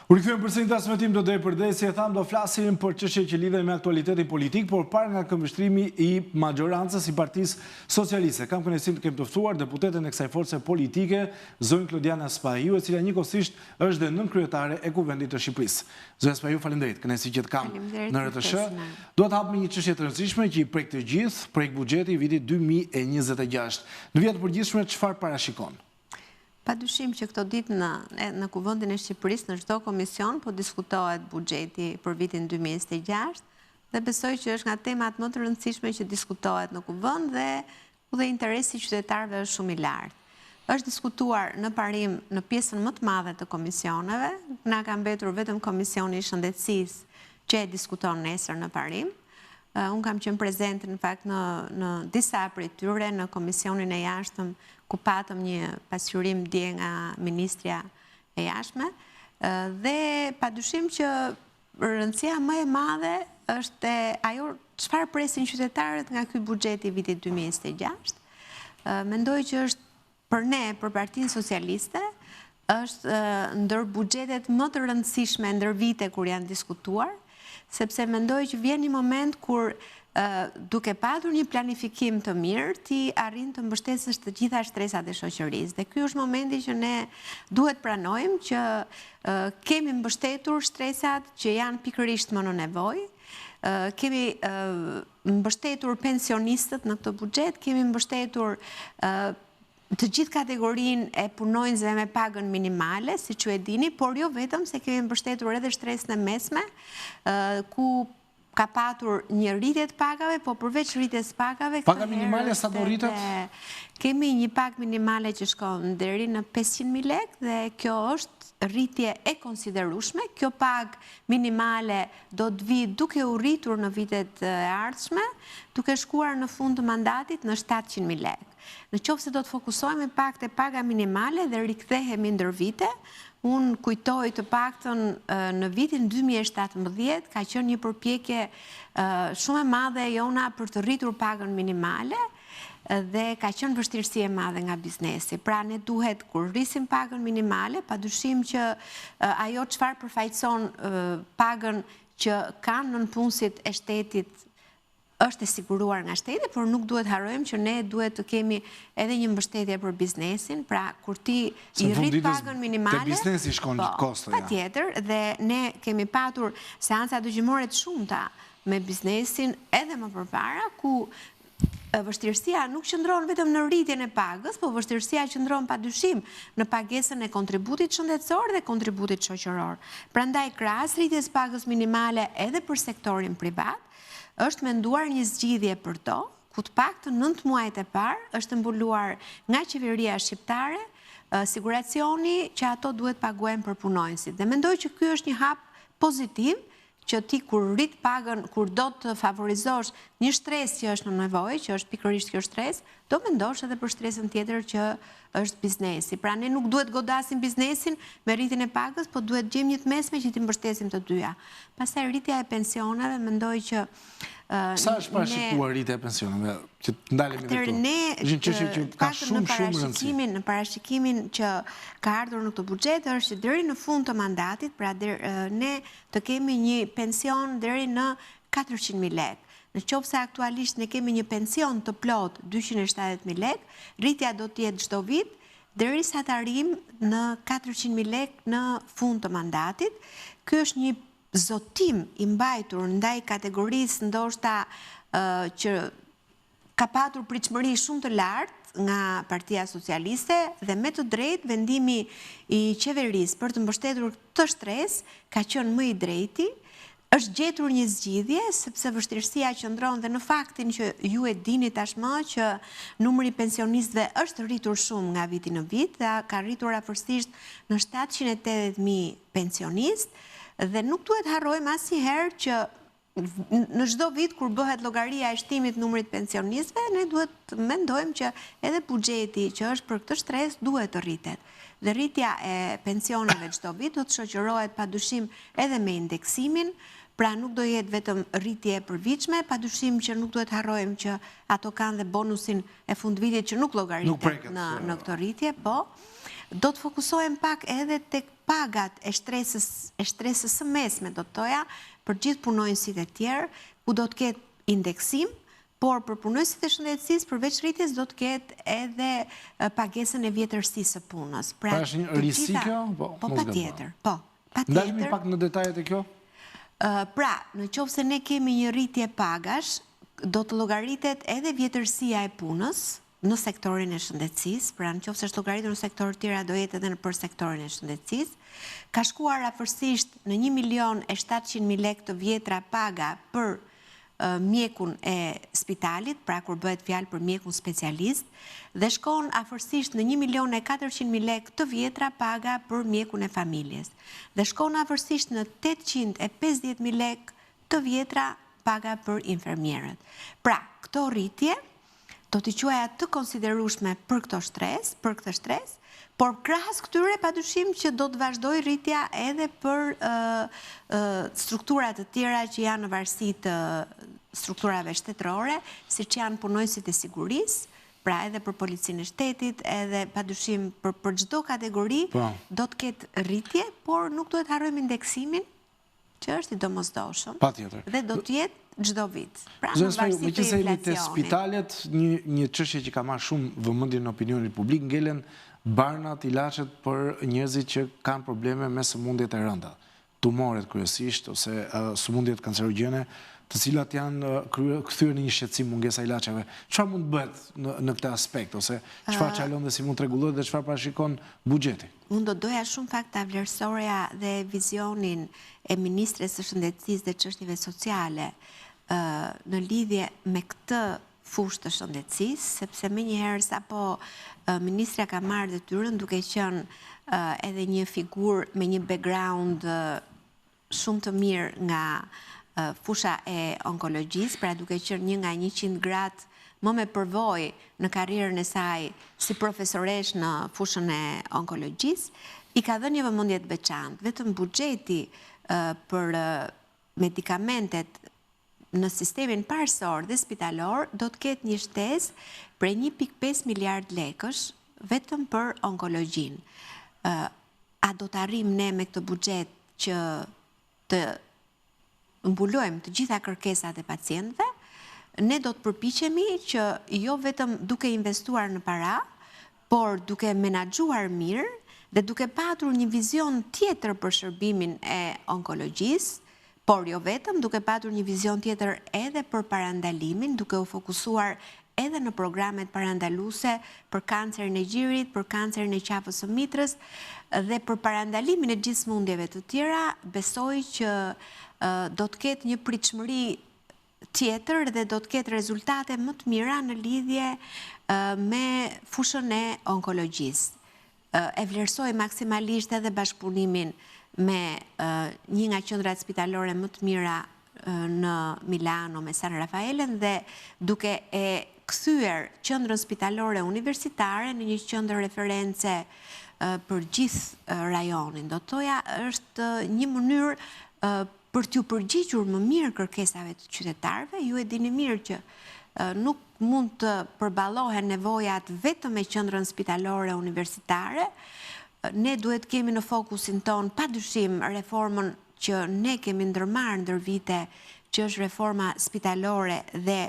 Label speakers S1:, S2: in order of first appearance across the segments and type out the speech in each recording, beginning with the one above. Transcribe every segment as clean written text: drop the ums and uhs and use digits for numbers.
S1: U rikthyer përsëri në transmetim do drejtpërdrejt, si e tham, do flasim për çështje që lidhen me aktualitetin politik, por parë nga këmbështrimi i majorancës i Partisë Socialiste. Kam kënaqësinë të kem të ftuar deputeten e kësaj force politike, zonjë Klodiana Spahiu, e cila njëkohësisht është dhe nënkryetare e Kuvendit të Shqipërisë. Zonja Spahiu, faleminderit, kënaqësi që të kam në RTS. Dua të hap me një çështje të rëndësishme që i prek të gjithë, prek buxheti i vitit 2026. Në vijat e përgjithshme çfarë parashikon?
S2: Padyshim që këto ditë në Kuvendin e Shqipërisë, në çdo komision, po diskutohet buxheti për vitin 2026 dhe besoj që është nga temat më të rëndësishme që diskutohet në Kuvend dhe interesi i qytetarëve është shumë i lartë. Është diskutuar në parim në pjesën më të madhe të komisioneve, na ka mbetur vetëm Komisioni i Shëndetësisë që e diskuton nesër në parim. Unë kam qenë prezent në fakt në disa prej tyre në Komisionin e Jashtëm, ku patëm një pasqyrim dje nga Ministria e Jashtme, dhe padyshim që rëndësia më e madhe është ajo çfarë presin qytetarët nga ky buxhet i vitit 2026. Mendoj që është për ne, për Partinë Socialiste, është ndër buxhetet më të rëndësishme ndër vite kur janë diskutuar, sepse mendoj që vjen një moment kur duke patur një planifikim të mirë, ti arrin të mbështesësh të gjitha shtresat e shoqërisë. Dhe ky është momenti që ne duhet pranojmë që kemi mbështetur shtresat që janë pikërisht më në nevojë, kemi mbështetur pensionistët në këtë buxhet, kemi mbështetur të gjithë kategorinë e punonjësve me pagën minimale, siç ju e dini, por jo vetëm, se kemi mbështetur edhe shtresën e mesme, ku ka patur një rritje të pagave, po përveç rritjes pagave...
S1: Paga minimale sa do rritet?
S2: Kemi një pagë minimale që shkon deri në 500.000 lekë dhe kjo është rritje e konsiderueshme. Kjo pagë minimale do të vi duke u rritur në vitet e ardhshme, duke shkuar në fund të mandatit në 700.000 lekë. Në qoftë se do të fokusohemi pak te paga minimale dhe rikthehemi ndër vite, unë kujtoj të paktën në vitin 2017 ka qenë një përpjekje shumë e madhe e jona për të rritur pagën minimale dhe ka qenë vështirësi e madhe nga biznesi. Pra ne duhet, kur rrisim pagën minimale, padyshim që ajo çfarë përfaqëson pagën që kanë nënpunësit e shtetit është e siguruar nga shteti, por nuk duhet harrojmë që ne duhet të kemi edhe një mbështetje për biznesin, pra kur ti i rrit pagën minimale...
S1: Te biznesi shkon kosto, ja.
S2: Patjetër, dhe ne kemi patur seanca dëgjimore të shumta me biznesin edhe më përpara, ku vështirësia nuk qëndron vetëm në rritjen e pagës, po vështirësia qëndron padyshim në pagesën e kontributit shëndetësor dhe kontributit shoqëror. Prandaj krahas rritjes pagës minimale edhe për sektorin privat, është menduar një zgjidhje për to, ku të paktën 9 muajt e parë është mbuluar nga qeveria shqiptare siguracioni që ato duhet paguajnë për punonjësit. Dhe mendoj që ky është një hap pozitiv, që ti kur rrit pagën, kur do të favorizosh një shtresë që është në nevojë, që është pikërisht kjo shtresë, do mendosh edhe për shtresën tjetër që është biznesi. Pra ne nuk duhet godasim biznesin me rritjen e pagës, po duhet gjejmë një të mesme që t'i mbështesim të dyja. Pastaj rritja e pensioneve, mendoj që
S1: sa është parashikuar rritja e pensioneve, që të ndalemi dhe këtu?
S2: Në parashikimin që ka ardhur në këtë buxhet është që deri në fund të mandatit, pra ne të kemi një pension deri në 400.000 lekë. Në qoftë se aktualisht ne kemi një pension të plot 270.000 lekë, rritja do të jetë çdo vit derisa të arrijmë në 400.000 lekë në fund të mandatit. Ky është një zotim i mbajtur ndaj kategorisë ndoshta që ka patur pritshmëri shumë të lartë nga Partia Socialiste dhe me të drejtë vendimi i qeverisë për të mbështetur këtë shtresë ka qenë më i drejti. Është gjetur një zgjidhje, sepse vështirësia qëndron dhe në faktin që ju e dini tashmë që numri i pensionistëve është rritur shumë nga viti në vit dhe ka rritur afërsisht në 780.000 pensionistë dhe nuk duhet harrojmë asnjëherë që në çdo vit kur bëhet llogaria e shtimit numrit pensionistëve, ne duhet të mendojmë që edhe buxheti që është për këtë shtresë duhet të rritet. Dhe rritja e pensioneve çdo vit do të shoqërohet padyshim edhe me indeksimin. Pra nuk do jetë vetëm rritje e përvitshme, padyshim që nuk duhet harrojmë që ato kanë dhe bonusin e fundvitit që nuk llogaritet në këtë rritje, po do të fokusohem pak edhe tek pagat e shtresës së mesme, do të thoja, për gjithë punonjësit e tjerë, ku do të ketë indeksim, por për punonjësit e shëndetësisë, përveç rritjes do të ketë edhe pagesën e vjetërsisë së punës.
S1: Pra është një risi kjo?
S2: Po, patjetër. Po, patjetër.
S1: Ndalemi pak në detajet e kjo?
S2: Pra, në qoftë se ne kemi një rritje pagash, do të llogaritet edhe vjetërsia e punës në sektorin e shëndetësisë, pra në qoftë se është llogaritur në sektorë të tjera do jetë edhe për sektorin e shëndetësisë. Ka shkuar afërsisht në 1.700.000 lekë të vjetra paga për mjekun e spitalit, pra kur bëhet fjalë për mjekun specialist, dhe shkon afërsisht në 1.400.000 lekë të vjetra paga për mjekun e familjes. Dhe shkon afërsisht në 850.000 lekë të vjetra paga për infermierët. Pra, këto rritje do t'i quaja të konsiderueshme për këtë stres, por krahas këtyre padyshim që do të vazhdoj rritja edhe për strukturat të tjera që janë në varësi të strukturave shtetërore, siç janë punonjësit e sigurisë, pra edhe për policinë e shtetit, edhe padyshim për çdo kategori do të ketë rritje, por nuk duhet harrojmë indeksimin, që është i domosdoshëm.
S1: Patjetër.
S2: Dhe do të jetë çdo vit. Pra
S1: në varësi të inflacionit. Spitalet, një çështje që ka marrë shumë vëmendje në opinionin publik, ngelen barnat, ilaçet për njerëzit që kanë probleme me sëmundjet e rënda, tumoret kryesisht ose sëmundjet kancerogjene, të cilat janë kthyer në një shqetësim mungesa ilaçeve. Çfarë mund të bëhet në këtë aspekt ose çfarë çalon dhe si mund të rregullohet dhe çfarë parashikon buxheti?
S2: Unë do doja shumë fakta vlerësorja dhe vizionin e Ministres së Shëndetësisë dhe Çështjeve Sociale në lidhje me këtë fushë të shëndetësisë, sepse menjëherë sapo ministra ka marrë detyrën duke qenë edhe një figurë me një background shumë të mirë nga fusha e onkologjisë, pra duke qenë një nga 100 gratë më me përvojë në karrierën e saj si profesoresh në fushën e onkologjisë, i ka dhënë një vëmendje të veçantë. Vetëm buxheti për medikamentet në sistemin parësor dhe spitalor do të ketë një shtesë prej 1.5 miliard lekësh vetëm për onkologjinë. A do të arrijmë ne me këtë buxhet që të mbulojmë të gjitha kërkesat e pacientëve? Ne do të përpiqemi që jo vetëm duke investuar në para, por duke menaxhuar mirë dhe duke patur një vizion tjetër për shërbimin e onkologjisë, por jo vetëm duke patur një vizion tjetër edhe për parandalimin, duke u fokusuar edhe në programet parandaluese për kancerin e gjirit, për kancerin e qafës së mitrës dhe për parandalimin e gjithë smundjeve të tjera, besoj që do të ketë një pritshmëri tjetër dhe do të ketë rezultate më të mira në lidhje me fushën e onkologjisë. E vlerësoj maksimalisht edhe bashkëpunimin me një nga qendrat spitalore më të mira në Milano me San Rafaelen dhe duke e kthyer qendrën spitalore universitare në një qendër reference për gjithë rajonin. Do të thoja është një mënyrë për t'ju përgjigjur më mirë kërkesave të qytetarëve. Ju e dini mirë që nuk mund të përballohen nevojat vetëm me qendrën spitalore universitare. Ne duhet kemi në fokusin ton padyshim reformën që ne kemi ndërmarrë ndër vite, që është reforma spitalore dhe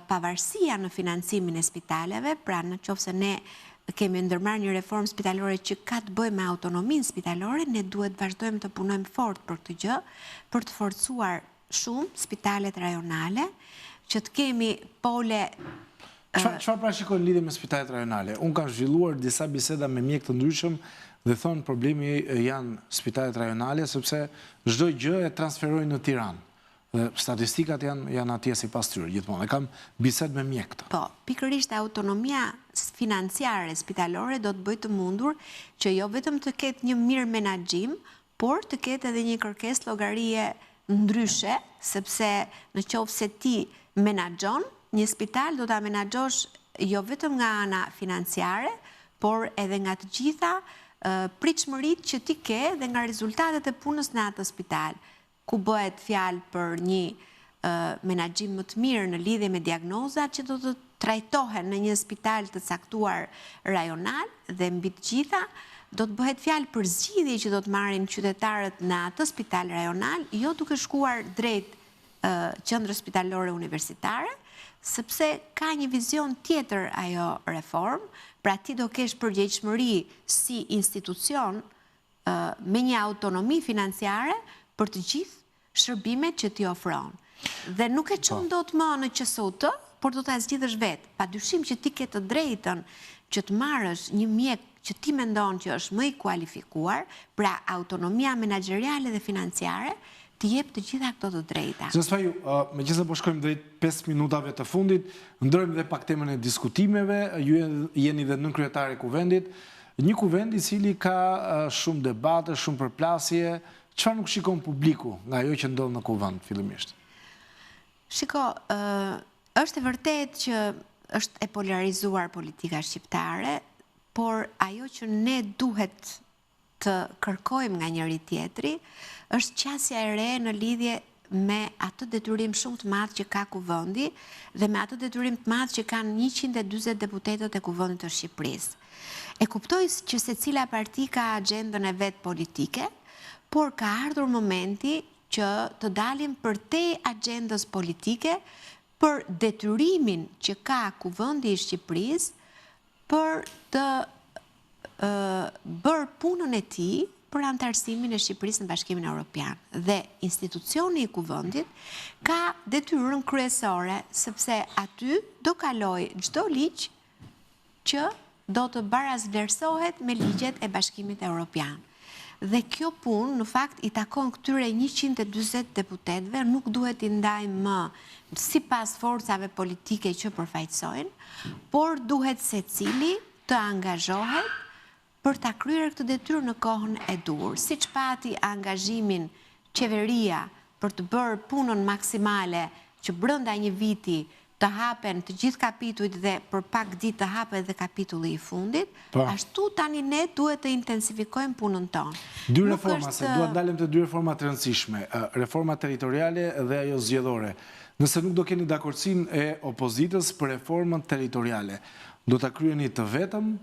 S2: pavarësia në financimin e spitaleve, pra në qoftë se ne kemi ndërmarrë një reformë spitalore që ka të bëjë me autonominë spitalore, ne duhet vazhdojmë të punojmë fort për këtë gjë, për të forcuar shumë spitalet rajonale, që të kemi pole.
S1: Çfarë parashikon lidhje me spitalet rajonale? Unë kam zhvilluar disa biseda me mjek të ndryshëm dhe thonë problemi janë spitalet rajonale, sepse çdo gjë e transferojnë në Tiranë. Dhe statistikat janë atje sipas tyre gjithmonë. E kam bisedë me mjekët.
S2: Po, pikërisht autonomia financiare spitalore do të bëjë të mundur që jo vetëm të ketë një mirë menaxhim, por të ketë edhe një kërkesë llogarie ndryshe, sepse në qoftë se ti menaxhon një spital, do ta menaxhosh jo vetëm nga ana financiare, por edhe nga të gjitha pritshmëritë që ti ke dhe nga rezultatet e punës në atë spital, ku bëhet fjalë për një menaxhim më të mirë në lidhje me diagnozat që do të trajtohen në një spital të caktuar rajonal dhe mbi të gjitha do të bëhet fjalë për zgjidhje që do të marrin qytetarët në atë spital rajonal, jo duke shkuar drejt qendrës spitalore universitare, sepse ka një vizion tjetër ajo reformë, pra ti do kesh përgjegjësimë si institucion me një autonomi financiare për të gjithë shërbimet që ti ofron. Dhe nuk e çon dot më në QSUT, por do ta zgjidhësh vetë. Padyshim që ti ke të drejtën që të marrësh një mjek që ti mendon që është më i kualifikuar, pra autonomia menaxheriale dhe financiare, të jep të gjitha këto të drejta.
S1: Zotës Faju, megjithëse po shkojmë drejt 5 minutave të fundit, ndrojmë dhe pak temën e diskutimeve, ju jeni dhe nënkryetari i kuvendit, një kuvend i cili ka shumë debate, shumë përplasje, çfarë nuk shikon publiku nga ajo që ndodh në kuvend fillimisht?
S2: Shiko, është e vërtet që është e polarizuar politika shqiptare, por ajo që ne duhet të kërkojmë nga njëri tjetri, është qasja e re në lidhje me atë detyrim shumë të madh që ka kuvendi dhe me atë detyrim të madh që kanë 140 deputetët e kuvendit të Shqipërisë. E kuptoj që secila parti ka agjendën e vet politike, por ka ardhur momenti që të dalim përtej agjendës politike për detyrimin që ka kuvendi i Shqipërisë për të bërë punën e tij për antarësimin e Shqipërisë në Bashkimin Evropian. Dhe institucioni i kuvendit ka detyrën kryesore, sepse aty do kaloj çdo ligj që do të barazvlerësohet me ligjet e Bashkimit Evropian. Dhe kjo punë, në fakt, i takon këtyre 140 deputetëve, nuk duhet i ndajmë më sipas forcave politike që përfaqësojnë, por duhet secili të angazhohet për ta kryer këtë detyrë në kohën e dur, siç pati angazhimin qeveria për të bërë punën maksimale që brenda një viti të hapen të gjithë kapitujt dhe për pak ditë të hapet dhe kapitulli i fundit, ashtu tani ne duhet të intensifikojmë punën tonë.
S1: Dy reforma, se duhet dalem të dy reforma të rëndësishme, reforma territoriale dhe ajo zgjedhore. Nëse nuk do keni dakordsinë e opozitës për reformën territoriale, do ta kryeni të vetëm?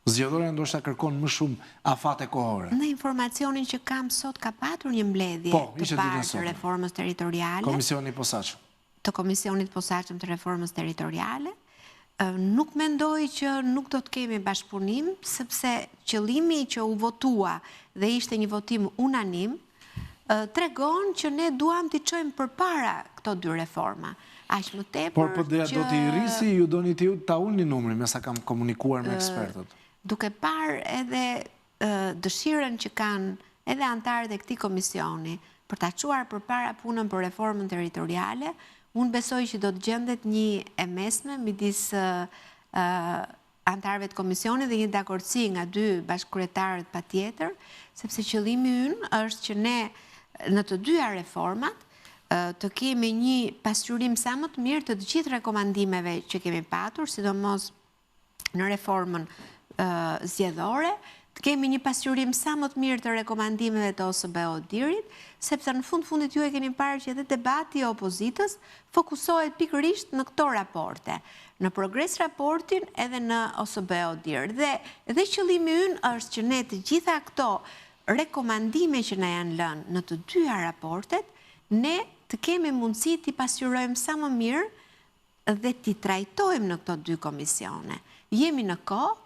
S1: Zgjedhore ndoshta kërkon më shumë afate kohore.
S2: Në informacionin që kam sot ka patur një mbledhje të parë të reformës territoriale.
S1: Komisioni i posaçëm.
S2: Të Komisionit posaçëm të reformës territoriale. Nuk mendoj që nuk do të kemi bashkëpunim, sepse qëllimi që u votua dhe ishte një votim unanim, tregon që ne duam t'i çojmë përpara këto dy reforma. Aq më tepër.
S1: Por PD-ja do t'i rrisi, ju doni ta ulni numrin, me sa kam komunikuar me ekspertët.
S2: Duke parë edhe dëshirën që kanë edhe antarët e këtij komisioni për ta çuar përpara punën për reformën territoriale, unë besoj që do të gjendet një e mesme midis antarëve të komisionit dhe një dakordsi nga dy bashkëkryetarët patjetër, sepse qëllimi ynë është që ne në të dyja reformat të kemi një pasqyrim sa më të mirë të gjithë rekomandimeve që kemi patur, sidomos në reformën zgjedhore, të kemi një pasqyrim sa më të mirë të rekomandimeve të OSBE-ODIR-it, sepse në fundit ju e keni parë që edhe debati i opozitës fokusohet pikërisht në këto raporte, në progres raportin edhe në OSBE-ODIR. Dhe qëllimi ynë është që ne të gjitha këto rekomandime që na janë lënë në të dyja raportet, ne të kemi mundësi t'i pasqyrojmë sa më mirë dhe t'i trajtojmë në këto dy komisione. Jemi në kohë,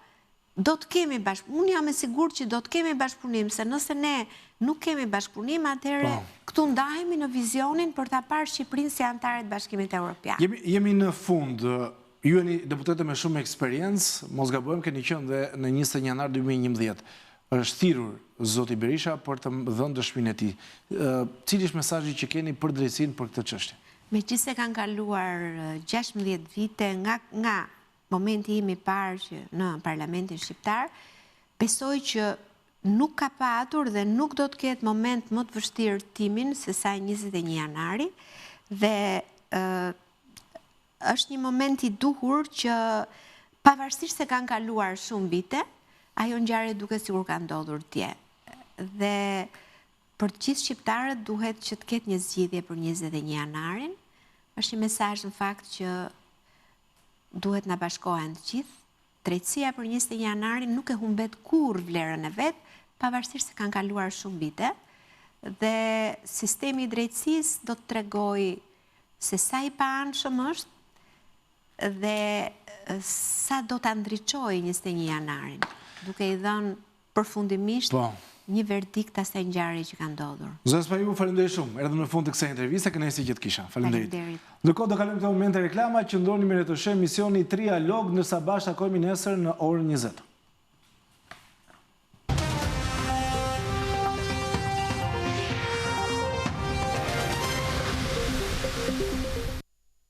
S2: do të kemi bashkëpunim, unë jam e sigurt që do të kemi bashkëpunim, se nëse ne nuk kemi bashkëpunim, atëherë këtu ndahemi në vizionin për ta parë Shqipërinë si antare të Bashkimit Evropian.
S1: Jemi në fund, ju jeni deputete me shumë eksperiencë, mos gabojmë, keni qenë dhe në 21 janar 2011. Është thirrur zoti Berisha për të dhënë dëshminë e tij. Cili është mesazhi që keni për drejtsinë për këtë çështje?
S2: Megjithëse kanë kaluar 16 vite nga momenti im i parë që në Parlamentin Shqiptar, besoj që nuk ka patur dhe nuk do të ketë moment më të vështirë timin se sa 21 janari, dhe është një moment i duhur që pavarësisht se kanë kaluar shumë vite, ajo ngjarje duket sikur ka ndodhur dje. Dhe për të gjithë shqiptarët duhet që të ketë një zgjidhje për 21 janarin. Është një mesazh në fakt që duhet na bashkohen të gjithë, drejtësia për 21 janarin nuk e humbet kur vlerën e vet, pavarësisht se kanë kaluar shumë vite, dhe sistemi i drejtësisë do të tregojë se sa i paanshëm është dhe sa do ta ndriçojë 21 janarin, duke i dhënë përfundimisht një verdikt asaj ngjarje që ka ndodhur.
S1: Zotës Paju, faleminderit shumë. Erdhëm në fund të kësaj interviste, kënaqësi që të kisha. Faleminderit. Ndërkohë do kalojmë këtë moment të reklama, qëndroni me Retoshë, emisioni Trialog, ndërsa bashkë takojmë nesër në orën 20.